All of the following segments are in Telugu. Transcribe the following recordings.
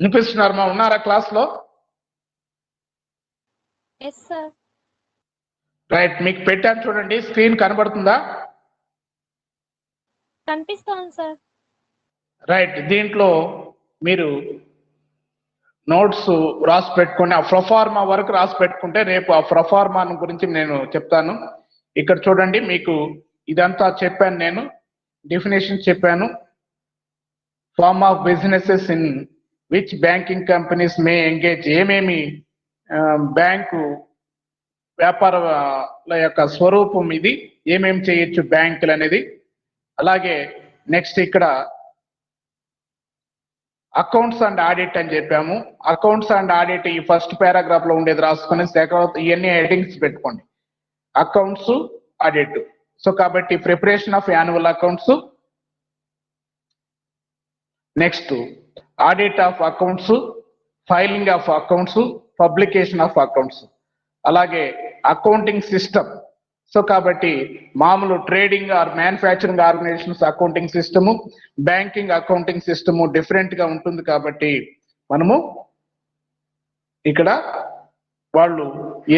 వినిపిస్తున్నారమ్మా? ఉన్నారా క్లాస్ లో? Yes sir. రైట్, మీకు పెట్టాను చూడండి, స్క్రీన్ కనబడుతుందా? కనిపిస్తోంది సార్. రైట్, దీంట్లో మీరు నోట్స్ రాసి పెట్టుకుని ఆ ప్రొఫార్మా వరకు రాసి పెట్టుకుంటే రేపు ఆ ప్రొఫార్మా గురించి నేను చెప్తాను. ఇక్కడ చూడండి, మీకు ఇదంతా చెప్పాను, నేను డెఫినేషన్ చెప్పాను. Form of businesses in which banking companies may engage, ఏమేమి బ్యాంకు వ్యాపారాల యొక్క స్వరూపం ఇది, ఏమేమి చేయొచ్చు బ్యాంకులు అనేది. అలాగే నెక్స్ట్ ఇక్కడ అకౌంట్స్ అండ్ ఆడిట్ అని చెప్పాము. అకౌంట్స్ అండ్ ఆడిట్ ఈ ఫస్ట్ పారాగ్రాఫ్ లో ఉండేది రాసుకుని ఇవన్నీ హెడ్డింగ్స్ పెట్టుకోండి. Accounts, audit. సో కాబట్టి preparation of annual accounts, next audit of accounts, filing of accounts, publication of accounts, అలాగే అకౌంటింగ్ సిస్టమ్. సో కాబట్టి మామూలు trading or manufacturing organisations accounting system, banking accounting system different గా ఉంటుంది. కాబట్టి మనము ఇక్కడ వాళ్ళు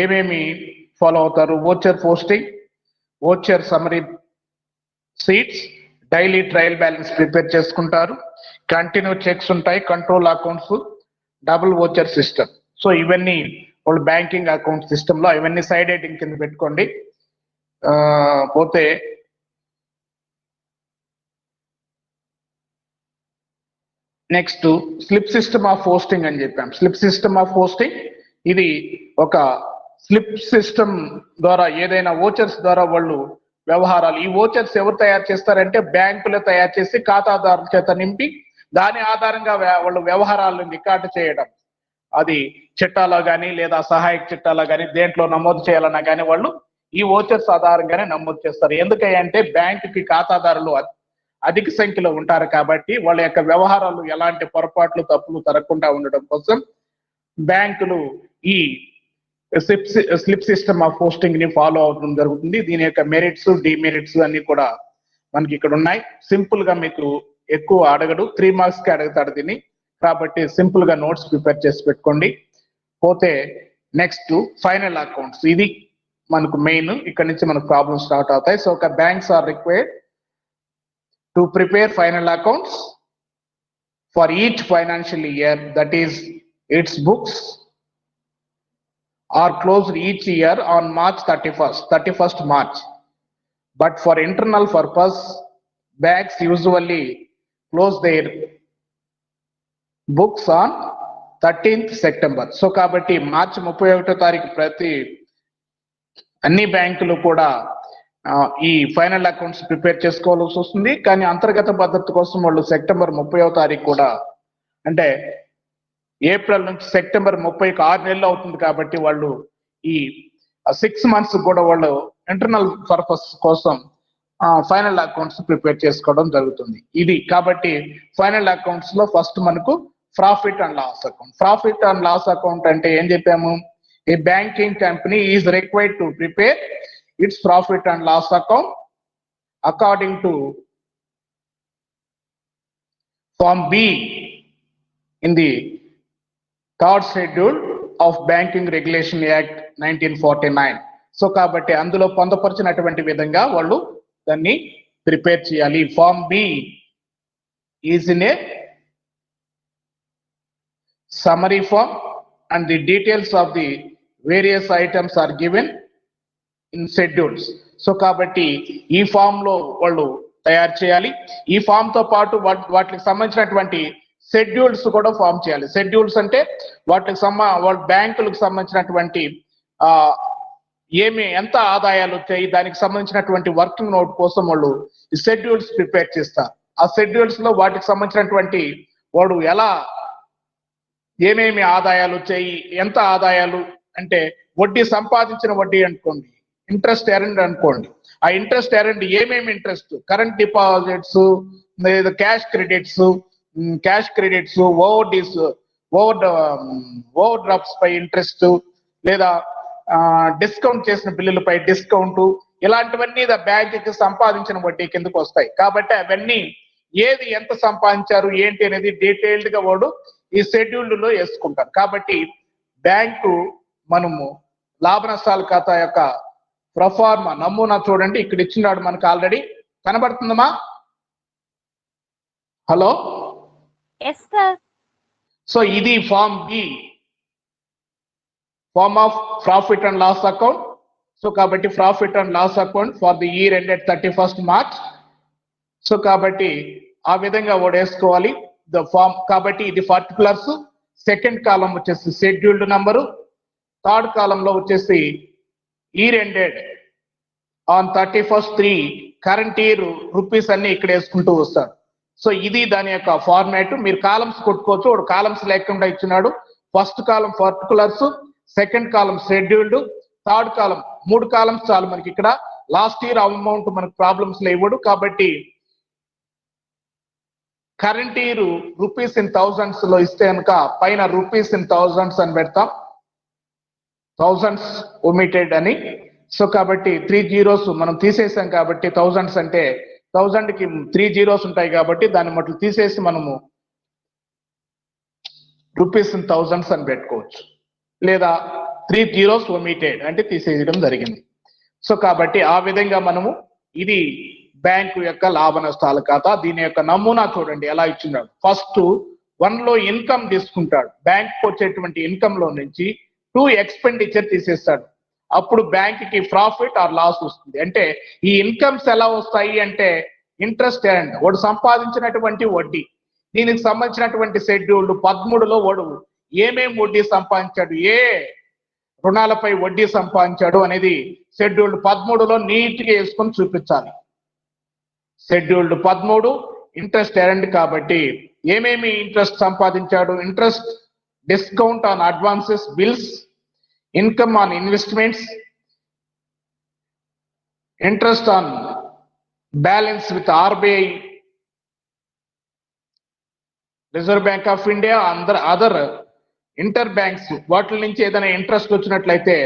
ఏమేమి ఫాలో అవుతారు: voucher posting, voucher summary sheets, daily trial balance prepare చేసుకుంటారు, కంటిన్యూ చెక్స్ ఉంటాయి, control accounts, double voucher system. So ఇవన్నీ వాళ్ళు బ్యాంకింగ్ అకౌంట్ సిస్టమ్ లో ఇవన్నీ సైడ్ హెడ్డింగ్ కింద పెట్టుకోండి. పోతే next slip system of posting అని చెప్పాం. స్లిప్ సిస్టమ్ ఆఫ్ పోస్టింగ్ ఇది ఒక స్లిప్ సిస్టమ్ ద్వారా ఏదైనా ఓచర్స్ ద్వారా వాళ్ళు వ్యవహారాలు, ఈ ఓచర్స్ ఎవరు తయారు చేస్తారంటే బ్యాంకులు తయారు చేసి ఖాతాదారుల చేత నింపి దాని ఆధారంగా వాళ్ళు వ్యవహారాలను రికార్డు చేయడం, అది చిట్టాలో కానీ లేదా సహాయక చిట్టాలో కానీ దేంట్లో నమోదు చేయాలన్నా కానీ వాళ్ళు ఈ ఓచర్స్ ఆధారంగానే నమోదు చేస్తారు. ఎందుకంటే బ్యాంకుకి ఖాతాదారులు అధిక సంఖ్యలో ఉంటారు కాబట్టి వాళ్ళ యొక్క వ్యవహారాలు ఎలాంటి పొరపాట్లు తప్పులు జరగకుండా ఉండడం కోసం బ్యాంకులు ఈ స్లిప్ సిస్టమ్ ఆఫ్ పోస్టింగ్ ని ఫాలో అవడం జరుగుతుంది. దీని యొక్క మెరిట్స్, డిమెరిట్స్ అన్ని కూడా మనకి ఇక్కడ ఉన్నాయి. సింపుల్ గా మీకు ఎక్కువ అడగడు, 3 మార్క్స్ కి అడుగుతాడు దీన్ని, కాబట్టి సింపుల్ గా నోట్స్ ప్రిపేర్ చేసి పెట్టుకోండి. పోతే నెక్స్ట్ ఫైనల్ అకౌంట్స్, ఇది మనకు మెయిన్. ఇక్కడ నుంచి మనకు ప్రాబ్లమ్స్ స్టార్ట్ అవుతాయి. సో ఒక banks are required to prepare final accounts for each financial year, that is its books are closed each year on March 31st March. But for internal purpose, banks usually close their books on 13th September. So కాబట్టి మార్చి 31వ తారీఖు ప్రతి అన్ని బ్యాంకులు కూడా ఈ ఫైనల్ అకౌంట్స్ ప్రిపేర్ చేసుకోవాల్సి వస్తుంది. కానీ అంతర్గత భద్రత కోసం వాళ్ళు సెప్టెంబర్ 30వ తారీఖు కూడా, అంటే ఏప్రిల్ నుంచి సెప్టెంబర్ 30కి 6 నెలలు అవుతుంది కాబట్టి వాళ్ళు ఈ 6 months కూడా వాళ్ళు ఇంటర్నల్ పర్పస్ కోసం ఫైనల్ అకౌంట్స్ ప్రిపేర్ చేసుకోవడం జరుగుతుంది. ఇది కాబట్టి ఫైనల్ అకౌంట్స్ లో ఫస్ట్ మనకు profit and loss account. Profit and loss account అంటే ఏం చెప్పాము? A banking company is required to prepare its profit and loss account according to form B in the third schedule of banking regulation act 1949. So కాబట్టి అందులో పొందపరిచినటువంటి విధంగా వాళ్ళు దాన్ని ప్రిపేర్ చేయాలి. Form B is in a summary form and the details of the various items are given in schedules. So కాబట్టి ఈ ఫామ్ లో వాళ్ళు తయారు చేయాలి. ఈ ఫామ్ తో పాటు వాటికి సంబంధించినటువంటి షెడ్యూల్స్ కూడా ఫామ్ చేయాలి. షెడ్యూల్స్ అంటే వాటికి వాళ్ళ బ్యాంకులకు సంబంధించినటువంటి ఎంత ఆదాయాలు వచ్చాయి దానికి సంబంధించినటువంటి వర్కింగ్ నోట్ కోసం వాళ్ళు ఈ షెడ్యూల్స్ ప్రిపేర్ చేస్తారు. ఆ షెడ్యూల్స్ లో వాటికి సంబంధించినటువంటి వాడు ఎలా ఏమేమి ఆదాయాలు వచ్చాయి, ఎంత ఆదాయాలు అంటే వడ్డీ సంపాదించిన వడ్డీ అనుకోండి, ఇంట్రెస్ట్ ఎర్న్డ్ అనుకోండి, ఆ ఇంట్రెస్ట్ ఎర్న్డ్ ఏమేమి interest, current deposits, cash credits, overdrafts పై ఇంట్రెస్ట్, లేదా డిస్కౌంట్ చేసిన బిల్లులపై డిస్కౌంట్, ఇలాంటివన్నీ బ్యాంకుకి సంపాదించిన వడ్డీ కిందకు వస్తాయి. కాబట్టి అవన్నీ ఏది ఎంత సంపాదించారు ఏంటి అనేది డీటెయిల్డ్ గా వాడు ఈ షెడ్యూల్డ్ లో వేసుకుంటారు. కాబట్టి బ్యాంకు మనము లాభ నష్టాల ఖాతా యొక్క ప్రొఫార్మా నమూనా చూడండి, ఇక్కడ ఇచ్చినాడు మనకు ఆల్రెడీ కనబడుతుందమ్మా. Hello, yes sir. సో ఇది form B, form of profit and loss account. So కాబట్టి profit and loss account for the year ended 31st March. So కాబట్టి ఆ విధంగా ఓడేసుకోవాలి ద ఫామ్. కాబట్టి ఇది పర్టికులర్స్. సెకండ్ కాలం వచ్చేసి షెడ్యూల్డ్ నంబరు, థర్డ్ కాలంలో వచ్చేసి year ended on 31st 3 current year rupees అన్ని ఇక్కడ వేసుకుంటూ వస్తారు. సో ఇది దాని యొక్క ఫార్మాట్. మీరు కాలమ్స్ కొట్టుకోవచ్చు, వాడు కాలమ్స్ లేకుండా ఇచ్చినాడు. ఫస్ట్ కాలం particulars, second column scheduled, third కాలం 3 కాలమ్స్ చాలు మనకి. ఇక్కడ లాస్ట్ ఇయర్ అమౌంట్ మనకు ప్రాబ్లమ్స్ లో ఇవ్వడు. కాబట్టి current year rupees in thousands లో ఇస్తే కనుక పైన రూపీస్ ఇన్ థౌజండ్స్ అని పెడతాం, థౌజండ్స్ ఒమిటెడ్ అని. సో కాబట్టి 3 zeros మనం తీసేసాం కాబట్టి థౌజండ్స్ అంటే 1000 కి 3 zeros ఉంటాయి కాబట్టి దాన్ని మట్లు తీసేసి మనము రూపీస్ ఇన్ థౌజండ్స్ అని పెట్టుకోవచ్చు, లేదా 3 zeros ఒమిటెడ్ అంటే తీసేయడం జరిగింది. సో కాబట్టి ఆ విధంగా మనము ఇది బ్యాంకు యొక్క లాభ నష్టాల ఖాతా. దీని యొక్క నమూనా చూడండి ఎలా ఇచ్చినాడు. ఫస్ట్ 1 లో ఇన్కమ్ తీసుకుంటాడు, బ్యాంక్ వచ్చేటువంటి ఇన్కమ్ లో నుంచి 2 ఎక్స్పెండిచర్ తీసేస్తాడు. అప్పుడు బ్యాంక్ కి ప్రాఫిట్ ఆర్ లాస్ వస్తుంది. అంటే ఈ ఇన్కమ్స్ ఎలా వస్తాయి అంటే ఇంట్రెస్ట్ ఎర్న్డ్, వాడు సంపాదించినటువంటి వడ్డీ. దీనికి సంబంధించినటువంటి షెడ్యూల్డ్ 13లో వాడు ఏమేం వడ్డీ సంపాదించాడు, ఏ రుణాలపై వడ్డీ సంపాదించాడు అనేది షెడ్యూల్డ్ 13లో నీట్ గా వేసుకొని చూపించాలి. షెడ్యూల్డ్ 13 ఇంట్రెస్ట్ ఎర్న్డ్ కాబట్టి ఏమేమి ఇంట్రెస్ట్ సంపాదించాడు, interest discount on advances bills, income on investments, interest on balance with RBI, reserve bank of India, other inter banks, వాటి నుంచి ఏదైనా ఇంట్రెస్ట్ వచ్చినట్లయితే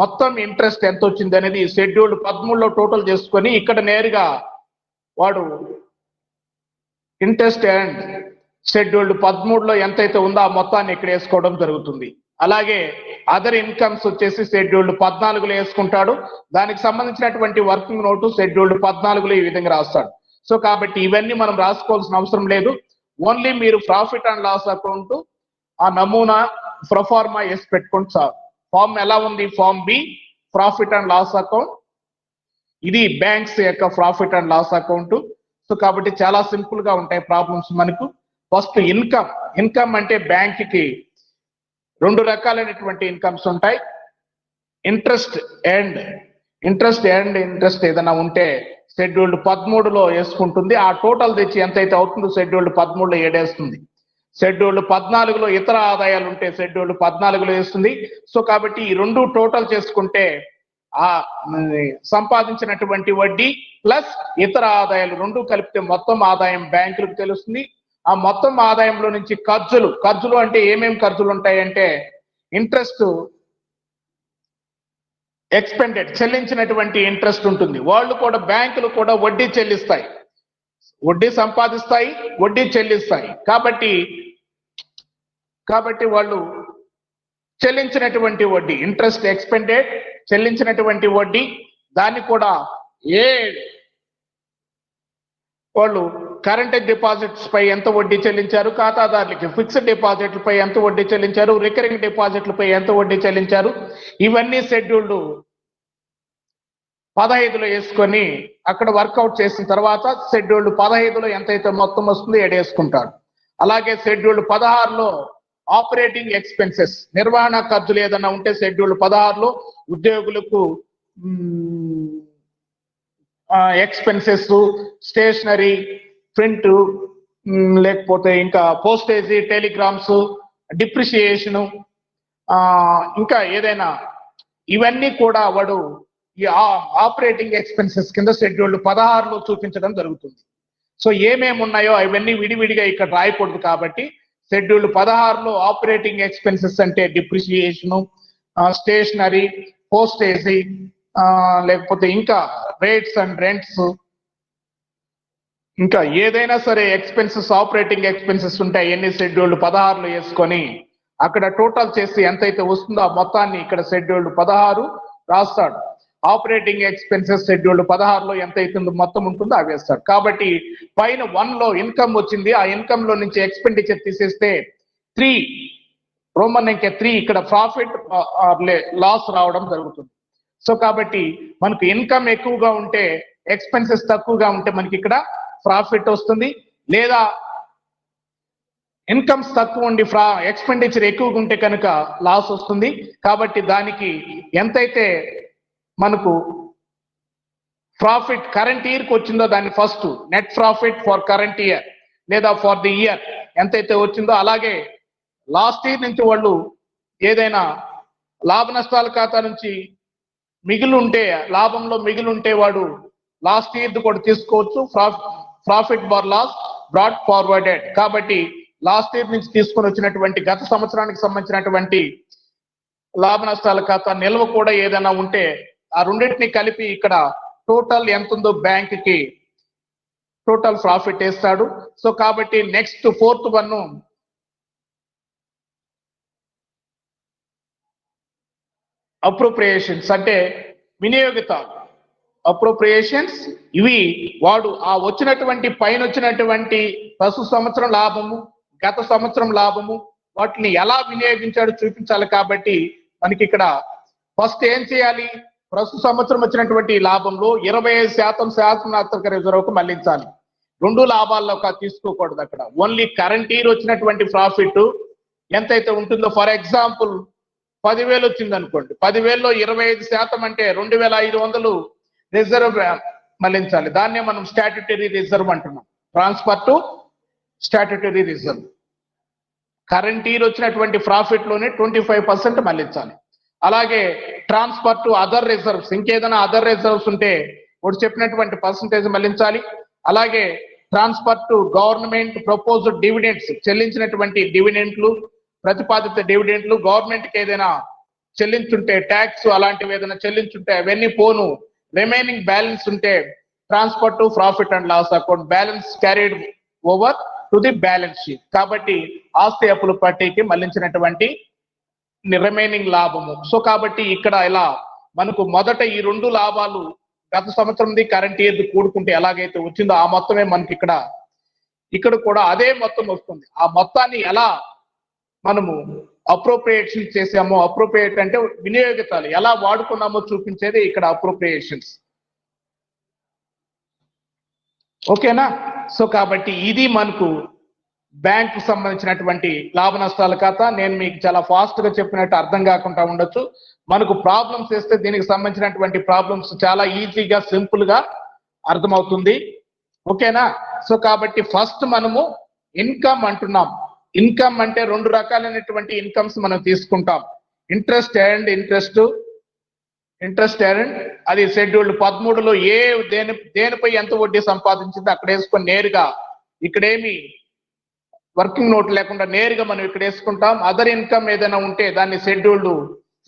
మొత్తం ఇంట్రెస్ట్ ఎంత వచ్చింది అనేది షెడ్యూల్డ్ 13లో టోటల్ చేసుకొని ఇక్కడ నేరుగా వాడు ఇంట్రెస్ట్ అండ్ షెడ్యూల్డ్ 13లో ఎంతైతే ఉందో ఆ మొత్తాన్ని ఇక్కడ వేసుకోవడం జరుగుతుంది. అలాగే అదర్ ఇన్కమ్స్ వచ్చేసి షెడ్యూల్డ్ 14లో వేసుకుంటాడు. దానికి సంబంధించినటువంటి వర్కింగ్ నోటు షెడ్యూల్డ్ 14లో ఈ విధంగా రాస్తాడు. సో కాబట్టి ఇవన్నీ మనం రాసుకోవాల్సిన అవసరం లేదు. ఓన్లీ మీరు ప్రాఫిట్ అండ్ లాస్ అకౌంట్ ఆ నమూనా ప్రొఫార్మా వేసి పెట్టుకోండి చాలు. ఫామ్ ఎలా ఉంది, form B profit and loss account. ఇది బ్యాంక్స్ యొక్క profit and loss account. So కాబట్టి చాలా సింపుల్ గా ఉంటాయి ప్రాబ్లమ్స్ మనకు. First income. ఇన్కమ్ అంటే బ్యాంక్ కి 2 రకాలైనటువంటి ఇన్కమ్స్ ఉంటాయి. ఇంట్రెస్ట్ అండ్ ఇంట్రెస్ట్ ఏదైనా ఉంటే షెడ్యూల్డ్ 13లో వేసుకుంటుంది. ఆ టోటల్ తెచ్చి ఎంతైతే అవుతుందో షెడ్యూల్డ్ 13లో ఏడేస్తుంది. షెడ్యూల్డ్ 14లో ఇతర ఆదాయాలు ఉంటే షెడ్యూల్డ్ 14లో వేస్తుంది. సో కాబట్టి ఈ 2 టోటల్ చేసుకుంటే ఆ సంపాదించినటువంటి వడ్డీ ప్లస్ ఇతర ఆదాయాలు 2 కలిపితే మొత్తం ఆదాయం బ్యాంకులకు తెలుస్తుంది. ఆ మొత్తం ఆదాయంలో నుంచి ఖర్చులు అంటే ఏమేం ఖర్చులు ఉంటాయంటే ఇంట్రెస్ట్ ఎక్స్పెండెడ్, చెల్లించినటువంటి ఇంట్రెస్ట్ ఉంటుంది. వాళ్ళు కూడా బ్యాంకులు కూడా వడ్డీ చెల్లిస్తాయి, వడ్డీ సంపాదిస్తాయి, వడ్డీ చెల్లిస్తాయి. కాబట్టి వాళ్ళు చెల్లించినటువంటి వడ్డీ ఇంట్రెస్ట్ ఎక్స్పెండెడ్, చెల్లించినటువంటి వడ్డీ, దాన్ని కూడా వాళ్ళు కరెంట్ డిపాజిట్స్ పై ఎంత వడ్డీ చెల్లించారు, ఖాతాదారులకి ఫిక్స్డ్ డిపాజిట్లపై ఎంత వడ్డీ చెల్లించారు, రికరింగ్ డిపాజిట్లపై ఎంత వడ్డీ చెల్లించారు, ఇవన్నీ షెడ్యూల్డ్ 15లో వేసుకొని అక్కడ వర్కౌట్ చేసిన తర్వాత షెడ్యూల్డ్ 15లో ఎంతైతే మొత్తం వస్తుందో ఎడేసుకుంటాడు. అలాగే షెడ్యూల్డ్ 16లో ఆపరేటింగ్ ఎక్స్పెన్సెస్, నిర్వహణ ఖర్చులు ఏదైనా ఉంటే షెడ్యూల్డ్ 16లో ఉద్యోగులకు ఎక్స్పెన్సెస్, స్టేషనరీ, ప్రింట్, లేకపోతే ఇంకా పోస్టేజీ, టెలిగ్రామ్స్, డిప్రిసియేషను, ఇంకా ఏదైనా ఇవన్నీ కూడా వాడు ఈ ఆపరేటింగ్ ఎక్స్పెన్సెస్ కింద షెడ్యూల్డ్ 16లో చూపించడం జరుగుతుంది. సో ఏమేమి ఉన్నాయో అవన్నీ విడివిడిగా ఇక్కడ రాయకూడదు. కాబట్టి షెడ్యూల్డ్ 16లో ఆపరేటింగ్ ఎక్స్పెన్సెస్ అంటే డిప్రిసియేషను, స్టేషనరీ, పోస్టేజీ, లేకపోతే ఇంకా రేట్స్ అండ్ రెంట్స్, ఇంకా ఏదైనా సరే ఎక్స్పెన్సెస్, ఆపరేటింగ్ ఎక్స్పెన్సెస్ ఉంటాయి, ఎన్ని షెడ్యూల్డ్ 16లో వేసుకొని అక్కడ టోటల్ చేసి ఎంతైతే వస్తుందో ఆ మొత్తాన్ని ఇక్కడ షెడ్యూల్డ్ 16 రాస్తాడు. ఆపరేటింగ్ ఎక్స్పెన్సెస్ షెడ్యూల్డ్ 16లో ఎంత అవుతుందో మొత్తం ఉంటుందో అవి వేస్తాడు. కాబట్టి పైన 1లో ఇన్కమ్ వచ్చింది, ఆ ఇన్కమ్ లో నుంచి ఎక్స్పెండిచర్ తీసేస్తే 3 రోమన్ అంకె 3 ఇక్కడ ప్రాఫిట్ లాస్ రావడం జరుగుతుంది. సో కాబట్టి మనకు ఇన్కమ్ ఎక్కువగా ఉంటే ఎక్స్పెన్సెస్ తక్కువగా ఉంటే మనకి ఇక్కడ ప్రాఫిట్ వస్తుంది, లేదా ఇన్కమ్స్ తక్కువ ఉండి ఎక్స్పెండిచర్ ఎక్కువగా ఉంటే కనుక లాస్ వస్తుంది. కాబట్టి దానికి ఎంతైతే మనకు ప్రాఫిట్ కరెంట్ ఇయర్కి వచ్చిందో దాన్ని first net profit for current year లేదా ఫర్ ది ఇయర్ ఎంతైతే వచ్చిందో, అలాగే లాస్ట్ ఇయర్ నుంచి వాళ్ళు ఏదైనా లాభ నష్టాల ఖాతా నుంచి మిగిలి ఉంటే, లాభంలో మిగిలి ఉంటే వాడు లాస్ట్ ఇయర్ కూడా తీసుకోవచ్చు. Profit bar loss brought forwarded. కాబట్టి లాస్ట్ ఇయర్ నుంచి తీసుకొని వచ్చినటువంటి గత సంవత్సరానికి సంబంధించినటువంటి లాభ నష్టాల ఖాతా నిల్వ కూడా ఏదైనా ఉంటే ఆ రెండింటిని కలిపి ఇక్కడ టోటల్ ఎంత ఉందో బ్యాంక్ కి టోటల్ ప్రాఫిట్ వేస్తాడు. సో కాబట్టి నెక్స్ట్ 4th వన్ అప్రోప్రియేషన్స్ అంటే వినియోగితాలు. అప్రోప్రియేషన్స్ ఇవి వాడు ఆ వచ్చినటువంటి పైన వచ్చినటువంటి ప్రస్తుత సంవత్సరం లాభము, గత సంవత్సరం లాభము, వాటిని ఎలా వినియోగించాడో చూపించాలి. కాబట్టి మనకి ఇక్కడ ఫస్ట్ ఏం చేయాలి, ప్రస్తుత సంవత్సరం వచ్చినటువంటి లాభంలో 25% శాసనాత్మక రిజర్వ్కు మళ్లించాలి. 2 లాభాల్లో తీసుకోకూడదు. అక్కడ ఓన్లీ కరెంట్ ఇయర్ వచ్చినటువంటి ప్రాఫిట్ ఎంతైతే ఉంటుందో, ఫర్ ఎగ్జాంపుల్ 10,000 వచ్చింది అనుకోండి, 10,000లో 25% అంటే 2,500 రిజర్వ్ మళ్లించాలి. దాన్నే మనం స్టాట్యుటరీ రిజర్వ్ అంటున్నాం. Transfer to statutory reserve. Current year వచ్చినటువంటి ప్రాఫిట్ లోనే 25% మళ్లించాలి. అలాగే ట్రాన్స్ఫర్ టు అదర్ రిజర్వ్స్, ఇంకేదైనా అదర్ రిజర్వ్స్ ఉంటే ఒకటి చెప్పినటువంటి పర్సంటేజ్ మళ్లించాలి. అలాగే transfer to government proposed dividends, చెల్లించినటువంటి డివిడెంట్లు, ప్రతిపాదిత డివిడెంట్లు, గవర్నమెంట్ కి ఏదైనా చెల్లించుంటే ట్యాక్స్ అలాంటివి ఏదైనా చెల్లించుంటే అవన్నీ పోను, రిమైనింగ్ బ్యాలెన్స్ ఉంటే transfer to profit and loss account, balance carried over to the balance sheet. కాబట్టి ఆస్తి అప్పుల పట్టీకి మళ్లించినటువంటి రిమైనింగ్ లాభము. సో కాబట్టి ఇక్కడ ఇలా మనకు మొదట ఈ 2 లాభాలు గత సంవత్సరంది కరెంట్ ఇయర్ కూడుకుంటే ఎలాగైతే వచ్చిందో ఆ మొత్తమే మనకి ఇక్కడ కూడా అదే మొత్తం వస్తుంది. ఆ మొత్తాన్ని ఎలా మనము అప్రోప్రియేషన్ చేసామో, అప్రోప్రియేట్ అంటే వినియోగితాలు ఎలా వాడుకున్నామో చూపించేది ఇక్కడ అప్రోప్రియేషన్స్. ఓకేనా? సో కాబట్టి ఇది మనకు బ్యాంక్ సంబంధించినటువంటి లాభ నష్టాల ఖాతా. నేను మీకు చాలా ఫాస్ట్ గా చెప్పినట్టు అర్థం కాకుండా ఉండొచ్చు. మనకు ప్రాబ్లమ్స్ వేస్తే దీనికి సంబంధించినటువంటి ప్రాబ్లమ్స్ చాలా ఈజీగా సింపుల్ గా అర్థమవుతుంది. ఓకేనా? సో కాబట్టి ఫస్ట్ మనము ఇన్కమ్ అంటున్నాం. ఇన్కమ్ అంటే 2 రకాలైనటువంటి ఇన్కమ్స్ మనం తీసుకుంటాం. ఇంట్రెస్ట్ అండ్ అది షెడ్యూల్డ్ 13లో దేనిపై ఎంత వడ్డీ సంపాదించిందో అక్కడ వేసుకొని నేరుగా ఇక్కడేమి వర్కింగ్ నోట్ లేకుండా నేరుగా మనం ఇక్కడ వేసుకుంటాం. అదర్ ఇన్కమ్ ఏదైనా ఉంటే దాన్ని షెడ్యూల్డ్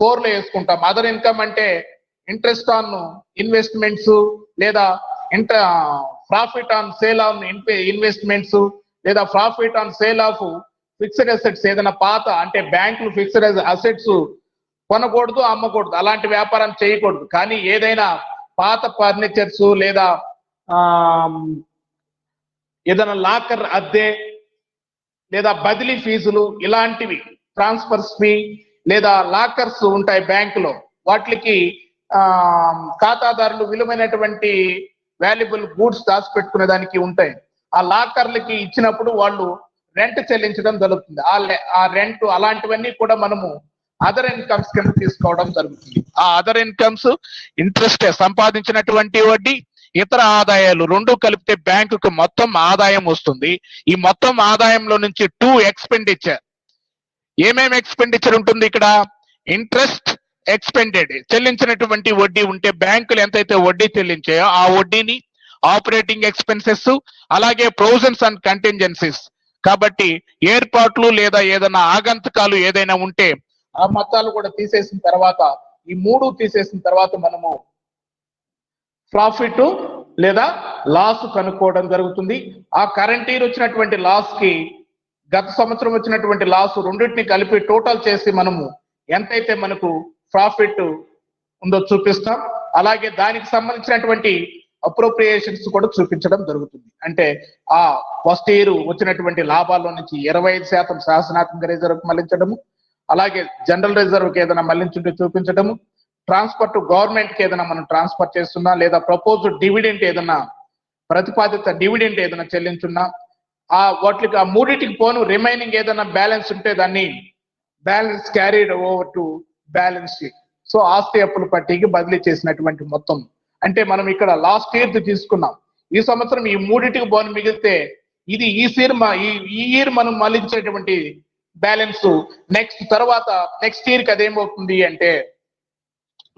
4లో వేసుకుంటాం. అదర్ ఇన్కమ్ అంటే ఇంట్రెస్ట్ ఆన్ ఇన్వెస్ట్మెంట్స్, లేదా profit on sale on investments, లేదా profit on sale of fixed assets. ఏదైనా పాత అంటే బ్యాంకులు ఫిక్స్డ్ అసెట్స్ కొనకూడదు, అమ్మకూడదు, అలాంటి వ్యాపారం చేయకూడదు. కానీ ఏదైనా పాత ఫర్నిచర్స్ లేదా ఏదైనా లాకర్ అద్దె లేదా బదిలీ ఫీజులు ఇలాంటివి, ట్రాన్స్ఫర్స్ ఫీ లేదా లాకర్స్ ఉంటాయి బ్యాంకులో, వాటికి ఖాతాదారులు విలువైనటువంటి వాల్యుబుల్ గూడ్స్ దాచిపెట్టుకునే దానికి ఉంటాయి. ఆ లాకర్లకి ఇచ్చినప్పుడు వాళ్ళు రెంట్ చెల్లించడం జరుగుతుంది. ఆ రెంట్ అలాంటివన్నీ కూడా మనము అదర్ ఇన్కమ్స్ కింద తీసుకోవడం జరుగుతుంది. ఆ అదర్ ఇన్కమ్స్ ఇంట్రెస్ట్, సంపాదించినటువంటి వడ్డీ, ఇతర ఆదాయాలు 2 కలిపితే బ్యాంకుకు మొత్తం ఆదాయం వస్తుంది. ఈ మొత్తం ఆదాయంలో నుంచి 2 ఎక్స్పెండిచర్. ఏమేమి ఎక్స్పెండిచర్ ఉంటుంది ఇక్కడ? ఇంట్రెస్ట్ ఎక్స్పెండెడ్, చెల్లించినటువంటి వడ్డీ ఉంటే బ్యాంకులు ఎంతైతే వడ్డీ చెల్లించాయో ఆ వడ్డీని, ఆపరేటింగ్ ఎక్స్పెన్సెస్, అలాగే ప్రొవిజన్స్ అండ్ కంటింజెన్సీస్. కాబట్టి ఏర్పాట్లు లేదా ఏదైనా ఆగంతకాలు ఏదైనా ఉంటే ఆ మొత్తాలు కూడా తీసేసిన తర్వాత, ఈ 3 తీసేసిన తర్వాత మనము ప్రాఫిట్ లేదా లాస్ కనుక్కోవడం జరుగుతుంది. ఆ కరెంట్ ఇయర్ వచ్చినటువంటి లాస్ కి గత సంవత్సరం వచ్చినటువంటి లాస్ రెండింటిని కలిపి టోటల్ చేసి మనము ఎంతైతే మనకు ప్రాఫిట్ ఉందో చూపిస్తాం. అలాగే దానికి సంబంధించినటువంటి అప్రోప్రియేషన్స్ కూడా చూపించడం జరుగుతుంది. అంటే ఆ ఫస్ట్ ఇయర్ వచ్చినటువంటి లాభాల్లో నుంచి 25% శాసనాత్మక రిజర్వ్ మళ్లించడము, అలాగే జనరల్ రిజర్వ్ కి ఏదైనా మళ్లించుంటే చూపించడము, ట్రాన్స్ఫర్ టు గవర్నమెంట్ కి ఏదైనా మనం ట్రాన్స్ఫర్ చేస్తున్నా, లేదా ప్రపోజ్డ్ డివిడెంట్ ఏదైనా ప్రతిపాదిత డివిడెంట్ ఏదైనా చెల్లించున్నా, ఆ వాటికి ఆ మూడింటికి పోను రిమైనింగ్ ఏదైనా బ్యాలెన్స్ ఉంటే దాన్ని balance carried over to balance sheet. So ఆస్తి అప్పుల పట్టికి బదిలీ చేసినటువంటి మొత్తం. అంటే మనం ఇక్కడ లాస్ట్ ఇయర్ తీసుకున్నాం, ఈ సంవత్సరం ఈ మూడింటికి పోను మిగిలితే ఇది ఈ ఇయర్ మనం మళ్ళించేటువంటి బ్యాలెన్స్ నెక్స్ట్ ఇయర్ కి అదేమవుతుంది అంటే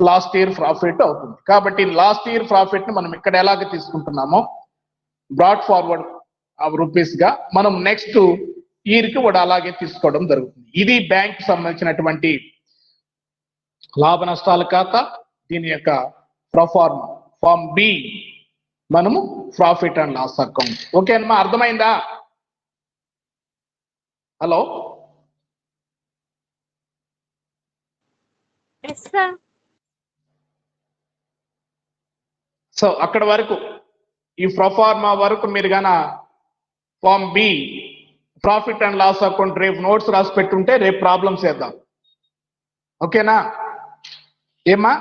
లాస్ట్ ఇయర్ ప్రాఫిట్ అవుతుంది. కాబట్టి లాస్ట్ ఇయర్ ప్రాఫిట్ ని మనం ఇక్కడ ఎలాగ తీసుకుంటున్నామో బ్రాడ్ ఫార్వర్డ్ రూపీస్ గా మనం నెక్స్ట్ ఇయర్ కి కూడా అలాగే తీసుకోవడం జరుగుతుంది. ఇది బ్యాంక్ సంబంధించినటువంటి లాభ నష్టాల ఖాతా. దీని యొక్క ప్రొఫార్మా ఫార్మ్ బి మనము profit and loss account. Okay అమ్మా, అర్థమైందా? Hello, yes sir. సో అక్కడ వరకు ఈ ప్రొఫార్మా వరకు మీరు గాన form B profit and loss account రేపు నోట్స్ రాసి పెట్టుంటే రేపు ప్రాబ్లమ్స్ చేద్దాం. ఓకేనా ఏమా?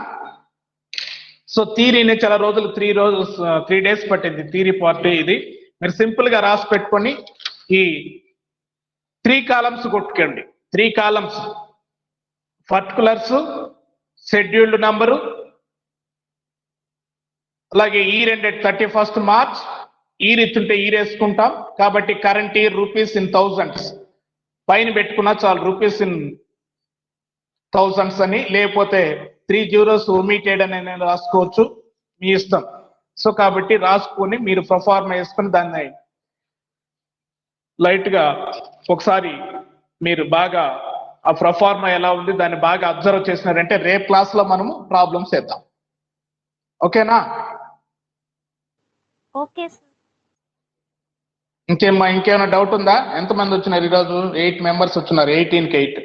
సో థీరీని చాలా రోజులు 3 days పట్టింది థీరీ పార్ట్. ఇది మీరు సింపుల్ గా రాసి పెట్టుకొని ఈ 3 columns కొట్టుకోండి. 3 columns పర్టికులర్స్, షెడ్యూల్డ్ నంబరు, అలాగే year ended 31st March. Year ఇస్తుంటే ఇయర్ వేసుకుంటాం కాబట్టి current year rupees in thousands పైన పెట్టుకున్నా చాలు, రూపీస్ ఇన్ థౌజండ్స్ అని, లేకపోతే 3 zeros ఒమిటెడ్ అని నేను రాసుకోవచ్చు, మీ ఇష్టం. సో కాబట్టి రాసుకొని మీరు ప్రొఫార్మా వేసుకొని దాన్ని లైట్ గా ఒకసారి మీరు బాగా ఆ ప్రొఫార్మా ఎలా ఉంది దాన్ని బాగా అబ్జర్వ్ చేసినారంటే రేపు క్లాస్ లో మనము ప్రాబ్లమ్స్ చేద్దాం. ఓకేనా? Okay sir. ఇంకేమైనా డౌట్ ఉందా? ఎంతమంది వచ్చినారు ఈరోజు? 8 members వచ్చినారు. 18కి 8.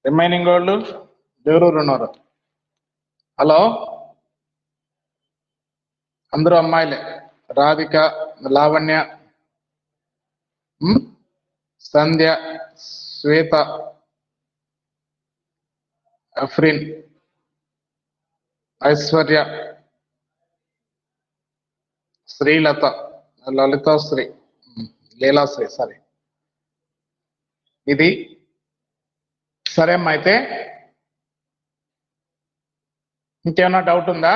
రిమైనింగ్ వాళ్ళు ఎవరు ఉన్నారు? హలో, అందరూ అమ్మాయిలే. రాధిక, లావణ్య, సంధ్య, శ్వేత, అఫ్రిన్, ఐశ్వర్య, శ్రీలత, లలితాశ్రీ, లీలాశ్రీ, సరే. ఇది సరే అమ్మా. అయితే ఇంకేమైనా డౌట్ ఉందా?